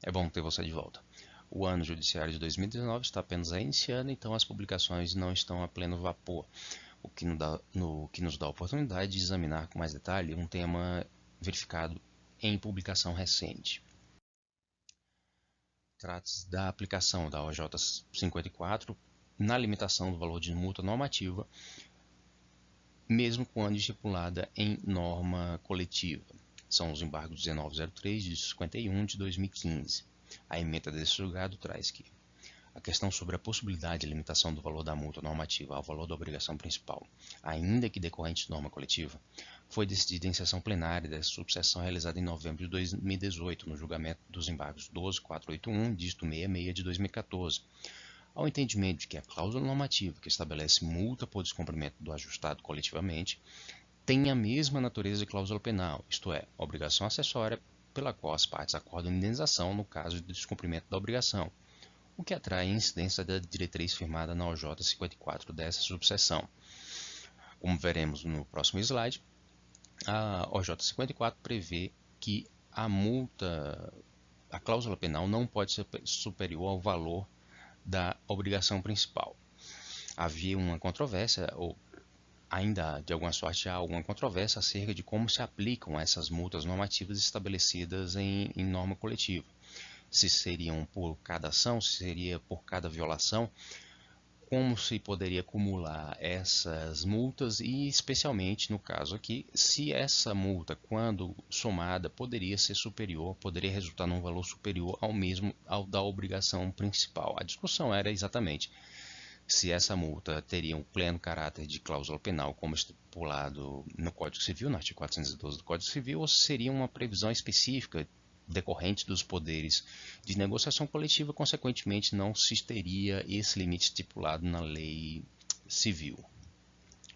É bom ter você de volta. O ano judiciário de 2019 está apenas iniciando, então as publicações não estão a pleno vapor, o que nos dá a oportunidade de examinar com mais detalhe um tema verificado em publicação recente. Trata-se da aplicação da OJ 54 na limitação do valor de multa normativa, mesmo quando estipulada em norma coletiva. São os embargos 1903 de 51 de 2015. A ementa desse julgado traz que a questão sobre a possibilidade de limitação do valor da multa normativa ao valor da obrigação principal, ainda que decorrente de norma coletiva, foi decidida em sessão plenária dessa subseção realizada em novembro de 2018, no julgamento dos embargos 12481, dígito 66 de 2014, ao entendimento de que a cláusula normativa que estabelece multa por descumprimento do ajustado coletivamente tem a mesma natureza de cláusula penal, isto é, obrigação acessória pela qual as partes acordam indenização no caso de descumprimento da obrigação, o que atrai a incidência da diretriz firmada na OJ 54 dessa subseção. Como veremos no próximo slide, a OJ 54 prevê que a cláusula penal não pode ser superior ao valor da obrigação principal. Havia uma controvérsia, ou ainda de alguma sorte há alguma controvérsia acerca de como se aplicam essas multas normativas estabelecidas em norma coletiva. Se seriam por cada ação, se seria por cada violação, como se poderia acumular essas multas e, especialmente no caso aqui, se essa multa, quando somada, poderia ser superior, poderia resultar num valor superior ao mesmo ao da obrigação principal. A discussão era exatamente se essa multa teria um pleno caráter de cláusula penal, como estipulado no Código Civil, no artigo 412 do Código Civil, ou se seria uma previsão específica decorrente dos poderes de negociação coletiva, consequentemente não se teria esse limite estipulado na lei civil.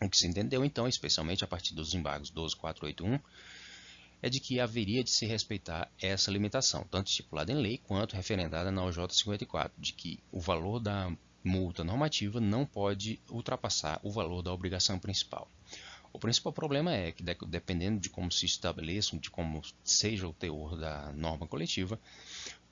O que se entendeu então, especialmente a partir dos embargos 12481, é de que haveria de se respeitar essa limitação, tanto estipulada em lei quanto referendada na OJ 54, de que o valor da multa normativa não pode ultrapassar o valor da obrigação principal. O principal problema é que, dependendo de como se estabeleça, de como seja o teor da norma coletiva,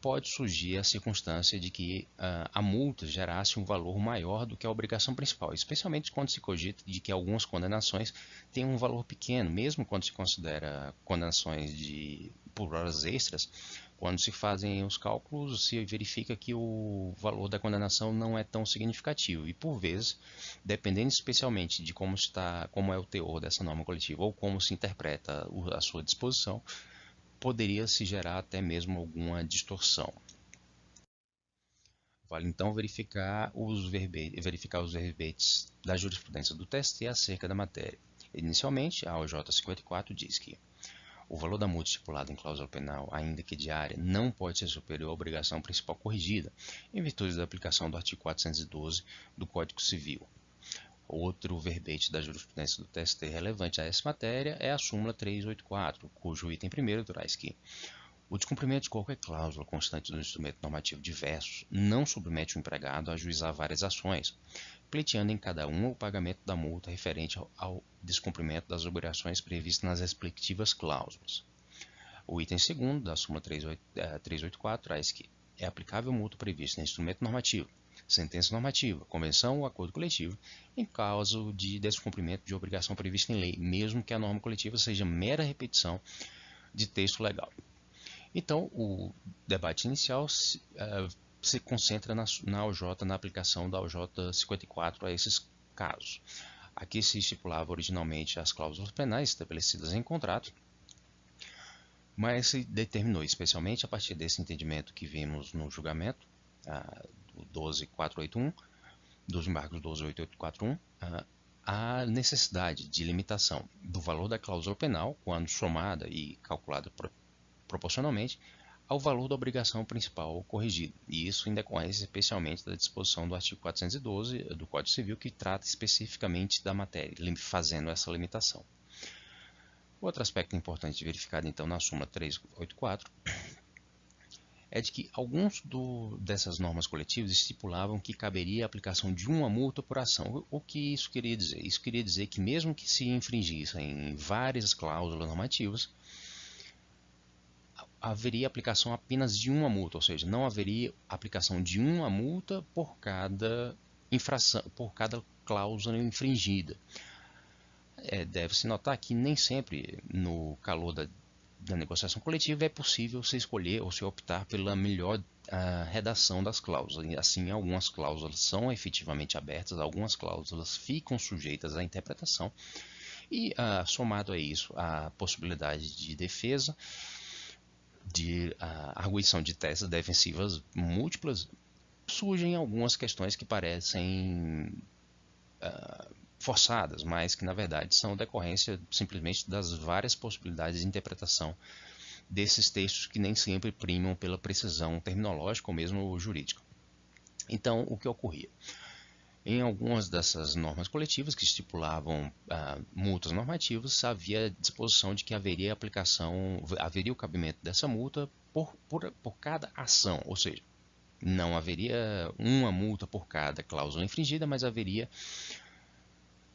pode surgir a circunstância de que a multa gerasse um valor maior do que a obrigação principal, especialmente quando se cogita de que algumas condenações têm um valor pequeno, mesmo quando se considera condenações por horas extras. Quando se fazem os cálculos, se verifica que o valor da condenação não é tão significativo e, por vezes, dependendo especialmente de como é o teor dessa norma coletiva ou como se interpreta a sua disposição, poderia se gerar até mesmo alguma distorção. Vale então verificar os verbetes da jurisprudência do TST acerca da matéria. Inicialmente, a OJ 54 diz que o valor da multa estipulada em cláusula penal, ainda que diária, não pode ser superior à obrigação principal corrigida, em virtude da aplicação do artigo 412 do Código Civil. Outro verbete da jurisprudência do TST relevante a essa matéria é a súmula 384, cujo item primeiro traz que o descumprimento de qualquer cláusula constante do instrumento normativo diverso não submete o empregado a ajuizar várias ações, pleiteando em cada uma o pagamento da multa referente ao descumprimento das obrigações previstas nas respectivas cláusulas. O item segundo da súmula 384 traz que é aplicável multa prevista em instrumento normativo, sentença normativa, convenção ou acordo coletivo, em caso de descumprimento de obrigação prevista em lei, mesmo que a norma coletiva seja mera repetição de texto legal. Então, o debate inicial se concentra na OJ, na aplicação da OJ 54 a esses casos. Aqui se estipulava originalmente as cláusulas penais estabelecidas em contrato, mas se determinou, especialmente a partir desse entendimento que vimos no julgamento, do 12481, dos embargos 12841, a necessidade de limitação do valor da cláusula penal, quando somada e calculada proporcionalmente ao valor da obrigação principal corrigida, e isso em decorrência especialmente da disposição do artigo 412 do Código Civil, que trata especificamente da matéria, fazendo essa limitação. Outro aspecto importante verificado então na súmula 384 é de que alguns dessas normas coletivas estipulavam que caberia a aplicação de uma multa por ação. O que isso queria dizer? Isso queria dizer que mesmo que se infringissem várias cláusulas normativas, haveria aplicação apenas de uma multa, ou seja, não haveria aplicação de uma multa por cada infração, por cada cláusula infringida. Deve-se notar que nem sempre, no calor da negociação coletiva, é possível se escolher ou se optar pela melhor redação das cláusulas. Assim, algumas cláusulas são efetivamente abertas, algumas cláusulas ficam sujeitas à interpretação e, somado a isso, a possibilidade de defesa, de arguição de teses defensivas múltiplas, surgem algumas questões que parecem forçadas, mas que na verdade são decorrência simplesmente das várias possibilidades de interpretação desses textos que nem sempre primam pela precisão terminológica ou mesmo jurídica. Então, o que ocorria? Em algumas dessas normas coletivas que estipulavam multas normativas, havia disposição de que haveria o cabimento dessa multa por cada ação, ou seja, não haveria uma multa por cada cláusula infringida, mas haveria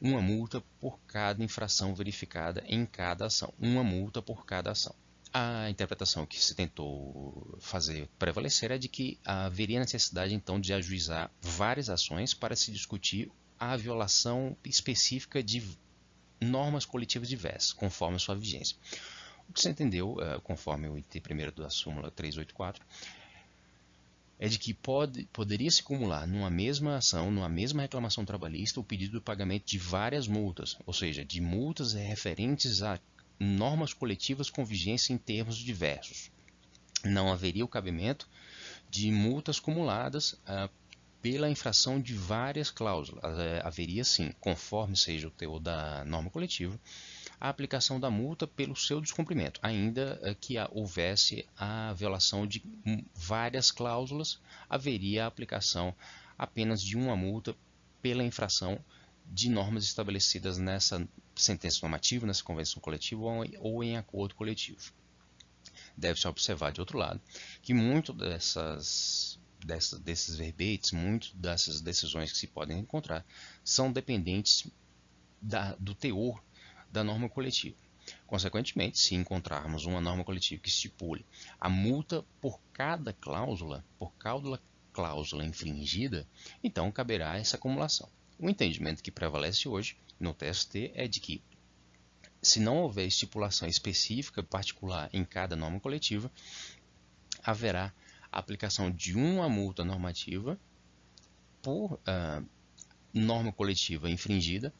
uma multa por cada infração verificada em cada ação, uma multa por cada ação. A interpretação que se tentou fazer prevalecer é de que haveria necessidade então de ajuizar várias ações para se discutir a violação específica de normas coletivas diversas, conforme a sua vigência. O que se entendeu, conforme o item 1º da súmula 384, é de que poderia se acumular numa mesma ação, numa mesma reclamação trabalhista, o pedido de pagamento de várias multas, ou seja, de multas referentes a normas coletivas com vigência em termos diversos. Não haveria o cabimento de multas acumuladas pela infração de várias cláusulas. Haveria sim, conforme seja o teor da norma coletiva, a aplicação da multa pelo seu descumprimento, ainda que houvesse a violação de várias cláusulas, haveria a aplicação apenas de uma multa pela infração de normas estabelecidas nessa sentença normativa, nessa convenção coletiva ou em acordo coletivo. Deve-se observar, de outro lado, que muito desses verbetes, muito dessas decisões que se podem encontrar, são dependentes do teor da norma coletiva. Consequentemente, se encontrarmos uma norma coletiva que estipule a multa por cada cláusula infringida, então caberá essa acumulação. O entendimento que prevalece hoje no TST é de que, se não houver estipulação específica particular em cada norma coletiva, haverá a aplicação de uma multa normativa por norma coletiva infringida,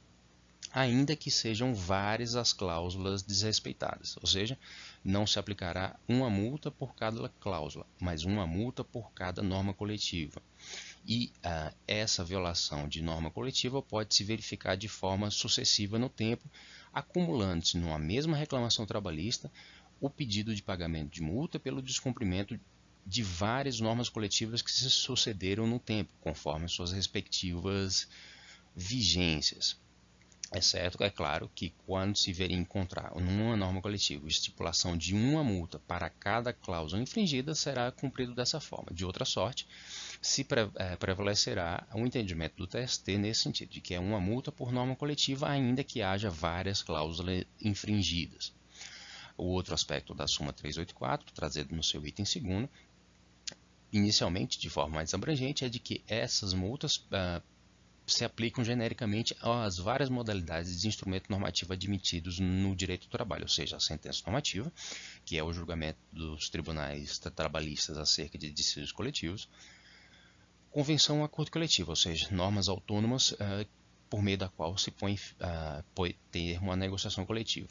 ainda que sejam várias as cláusulas desrespeitadas, ou seja, não se aplicará uma multa por cada cláusula, mas uma multa por cada norma coletiva. E essa violação de norma coletiva pode se verificar de forma sucessiva no tempo, acumulando-se numa mesma reclamação trabalhista o pedido de pagamento de multa pelo descumprimento de várias normas coletivas que se sucederam no tempo, conforme suas respectivas vigências. É certo, é claro, que quando se vier encontrar numa norma coletiva estipulação de uma multa para cada cláusula infringida, será cumprido dessa forma. De outra sorte, se prevalecerá o entendimento do TST nesse sentido, de que é uma multa por norma coletiva, ainda que haja várias cláusulas infringidas. O outro aspecto da súmula 384, trazido no seu item 2º, inicialmente, de forma mais abrangente, é de que essas multas se aplicam genericamente às várias modalidades de instrumento normativo admitidos no direito do trabalho, ou seja, a sentença normativa, que é o julgamento dos tribunais trabalhistas acerca de dissídios coletivos, convenção ou acordo coletivo, ou seja, normas autônomas por meio da qual se põe termo a negociação coletiva.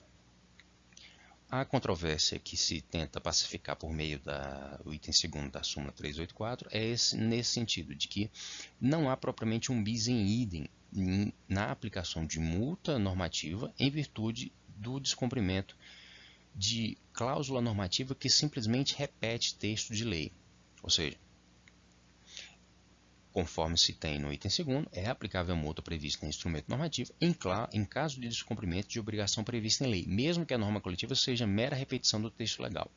A controvérsia que se tenta pacificar por meio do item 2º da súmula 384 é nesse sentido, de que não há propriamente um bis in idem na aplicação de multa normativa em virtude do descumprimento de cláusula normativa que simplesmente repete texto de lei. Ou seja, conforme se tem no item 2º, é aplicável a multa prevista em instrumento normativo em caso de descumprimento de obrigação prevista em lei, mesmo que a norma coletiva seja mera repetição do texto legal.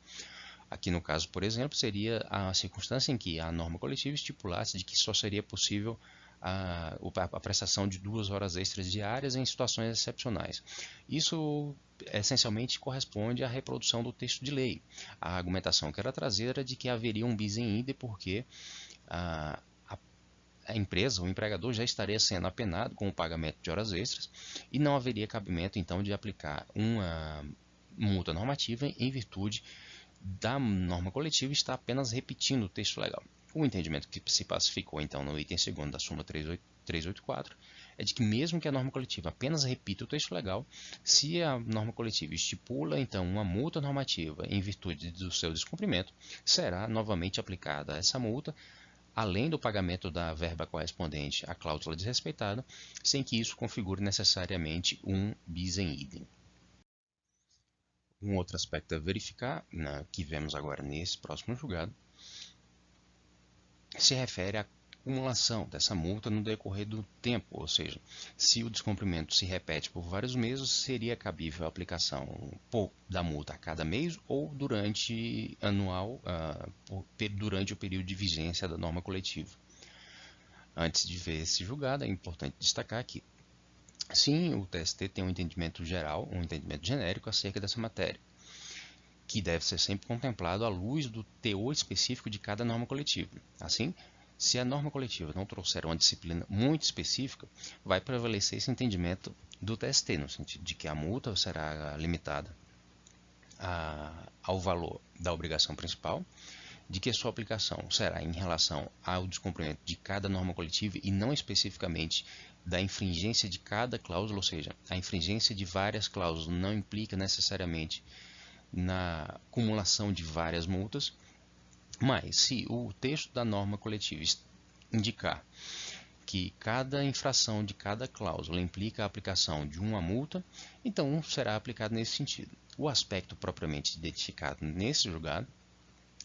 Aqui no caso, por exemplo, seria a circunstância em que a norma coletiva estipulasse de que só seria possível a prestação de 2 horas extras diárias em situações excepcionais. Isso essencialmente corresponde à reprodução do texto de lei. A argumentação que era trazida era de que haveria um bis in idem porque a empresa, o empregador, já estaria sendo apenado com o pagamento de horas extras e não haveria cabimento então de aplicar uma multa normativa em virtude da norma coletiva está apenas repetindo o texto legal. O entendimento que se pacificou então no item 2º da súmula 384 é de que mesmo que a norma coletiva apenas repita o texto legal, se a norma coletiva estipula então uma multa normativa em virtude do seu descumprimento, será novamente aplicada essa multa, além do pagamento da verba correspondente à cláusula desrespeitada, sem que isso configure necessariamente um bis in idem. Um outro aspecto a verificar, que vemos agora nesse próximo julgado, se refere à acumulação dessa multa no decorrer do tempo, ou seja, se o descumprimento se repete por vários meses, seria cabível a aplicação da multa a cada mês ou durante durante o período de vigência da norma coletiva. Antes de ver esse julgado, é importante destacar que sim, o TST tem um entendimento geral, um entendimento genérico acerca dessa matéria, que deve ser sempre contemplado à luz do teor específico de cada norma coletiva. Assim, se a norma coletiva não trouxer uma disciplina muito específica, vai prevalecer esse entendimento do TST, no sentido de que a multa será limitada ao valor da obrigação principal, de que a sua aplicação será em relação ao descumprimento de cada norma coletiva e não especificamente da infringência de cada cláusula, ou seja, a infringência de várias cláusulas não implica necessariamente na acumulação de várias multas, mas se o texto da norma coletiva indicar que cada infração de cada cláusula implica a aplicação de uma multa, então será aplicado nesse sentido. O aspecto propriamente identificado nesse julgado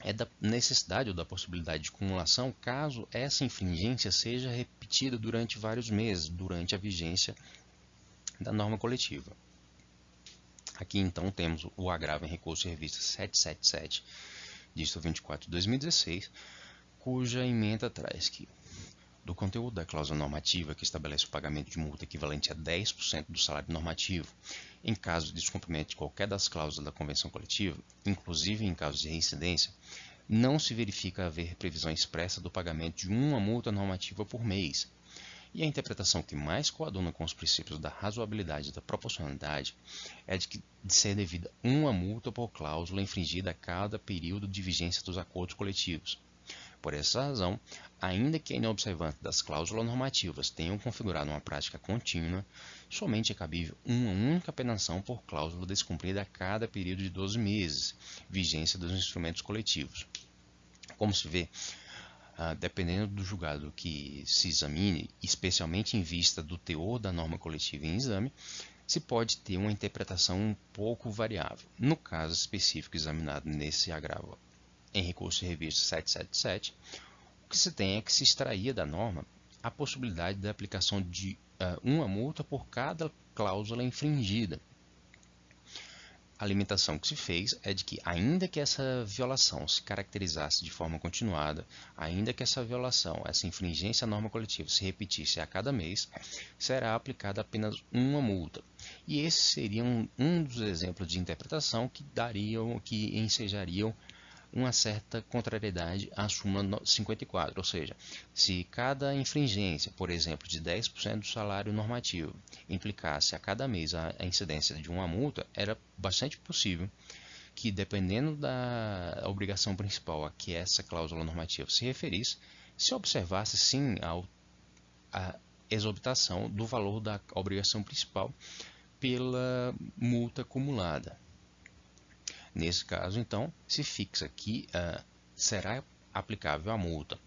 é da necessidade ou da possibilidade de acumulação caso essa infringência seja repetida durante vários meses, durante a vigência da norma coletiva. Aqui então temos o agravo em recurso de revista 777, dígito 24 de 2016, cuja emenda traz que, do conteúdo da cláusula normativa que estabelece o pagamento de multa equivalente a 10% do salário normativo, em caso de descumprimento de qualquer das cláusulas da convenção coletiva, inclusive em caso de reincidência, não se verifica haver previsão expressa do pagamento de uma multa normativa por mês. E a interpretação que mais coaduna com os princípios da razoabilidade e da proporcionalidade é de ser devida uma multa por cláusula infringida a cada período de vigência dos acordos coletivos. Por essa razão, ainda que a inobservância das cláusulas normativas tenham configurado uma prática contínua, somente é cabível uma única penação por cláusula descumprida a cada período de 12 meses, vigência dos instrumentos coletivos. Como se vê, dependendo do julgado que se examine, especialmente em vista do teor da norma coletiva em exame, se pode ter uma interpretação um pouco variável. No caso específico examinado nesse agravo em recurso de revista 777, o que se tem é que se extraía da norma a possibilidade da aplicação de uma multa por cada cláusula infringida. A limitação que se fez é de que, ainda que essa violação se caracterizasse de forma continuada, ainda que essa violação, essa infringência à norma coletiva se repetisse a cada mês, será aplicada apenas uma multa. E esse seria um dos exemplos de interpretação que ensejariam uma certa contrariedade à súmula 54, ou seja, se cada infringência, por exemplo, de 10% do salário normativo implicasse a cada mês a incidência de uma multa, era bastante possível que, dependendo da obrigação principal a que essa cláusula normativa se referisse, se observasse sim a exorbitação do valor da obrigação principal pela multa acumulada. Nesse caso, então, se fixa que será aplicável a multa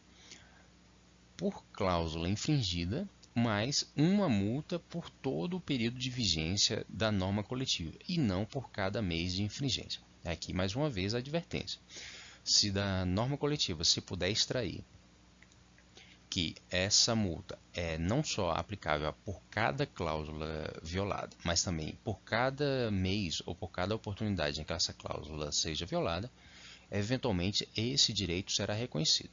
por cláusula infringida, mais uma multa por todo o período de vigência da norma coletiva, e não por cada mês de infringência. Aqui, mais uma vez, a advertência. Se da norma coletiva se puder extrair que essa multa é não só aplicável por cada cláusula violada, mas também por cada mês ou por cada oportunidade em que essa cláusula seja violada, eventualmente esse direito será reconhecido.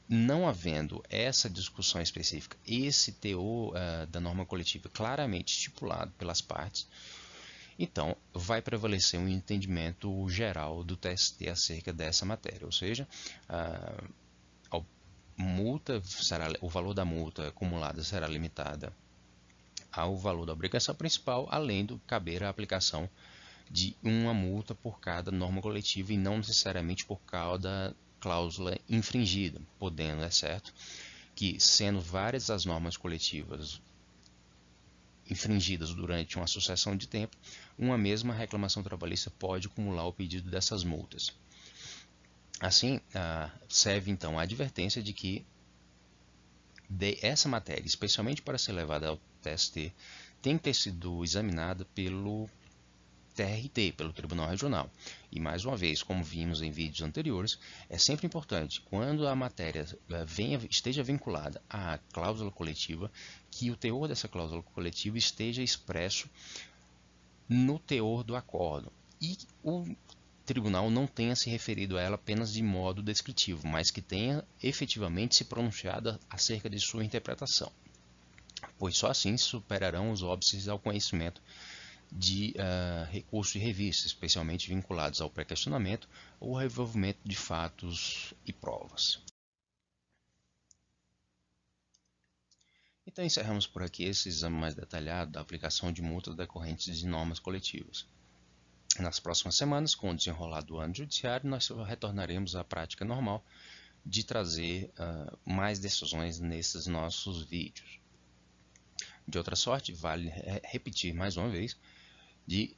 Não havendo essa discussão específica, esse teor da norma coletiva claramente estipulado pelas partes, então vai prevalecer um entendimento geral do TST acerca dessa matéria, ou seja, a o valor da multa acumulada será limitada ao valor da obrigação principal, além do caber a aplicação de uma multa por cada norma coletiva e não necessariamente por cada cláusula infringida, podendo, é certo, que sendo várias as normas coletivas infringidas durante uma sucessão de tempo, uma mesma reclamação trabalhista pode acumular o pedido dessas multas. Assim, serve então a advertência de que essa matéria, especialmente para ser levada ao TST, tem que ter sido examinada pelo TRT, pelo Tribunal Regional. E mais uma vez, como vimos em vídeos anteriores, é sempre importante, quando a matéria esteja vinculada à cláusula coletiva, que o teor dessa cláusula coletiva esteja expresso no teor do acórdão. E o tribunal não tenha se referido a ela apenas de modo descritivo, mas que tenha efetivamente se pronunciado acerca de sua interpretação, pois só assim superarão os óbices ao conhecimento de recursos de revista, especialmente vinculados ao pré-questionamento ou revolvimento de fatos e provas. Então encerramos por aqui esse exame mais detalhado da aplicação de multas decorrentes de normas coletivas. Nas próximas semanas, com o desenrolar do ano judiciário, nós retornaremos à prática normal de trazer mais decisões nesses nossos vídeos. De outra sorte, vale repetir mais uma vez de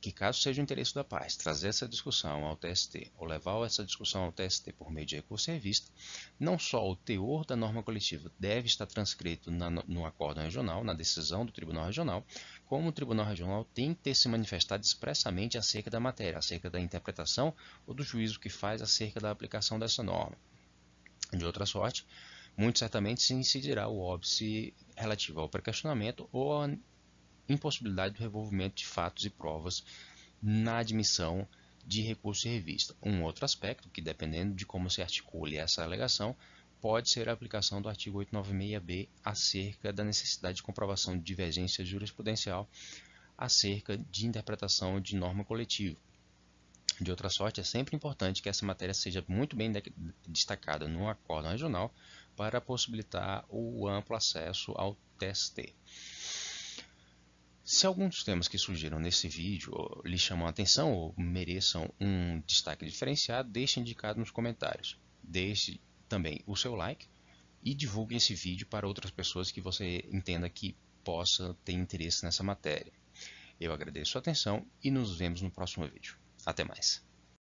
que, caso seja o interesse da parte trazer essa discussão ao TST ou levar essa discussão ao TST por meio de recurso em revista, não só o teor da norma coletiva deve estar transcrito no acórdão regional, na decisão do Tribunal Regional, como o Tribunal Regional tem que ter se manifestado expressamente acerca da matéria, acerca da interpretação ou do juízo que faz acerca da aplicação dessa norma. De outra sorte, muito certamente se incidirá o óbice relativo ao pré-questionamento ou à impossibilidade do revolvimento de fatos e provas na admissão de recurso em revista. Um outro aspecto, que dependendo de como se articule essa alegação, pode ser a aplicação do artigo 896b acerca da necessidade de comprovação de divergência jurisprudencial acerca de interpretação de norma coletiva. De outra sorte, é sempre importante que essa matéria seja muito bem destacada no acórdão regional para possibilitar o amplo acesso ao TST. Se alguns dos temas que surgiram nesse vídeo lhe chamam a atenção ou mereçam um destaque diferenciado, deixe indicado nos comentários. Deixe também o seu like e divulgue esse vídeo para outras pessoas que você entenda que possa ter interesse nessa matéria. Eu agradeço a atenção e nos vemos no próximo vídeo. Até mais!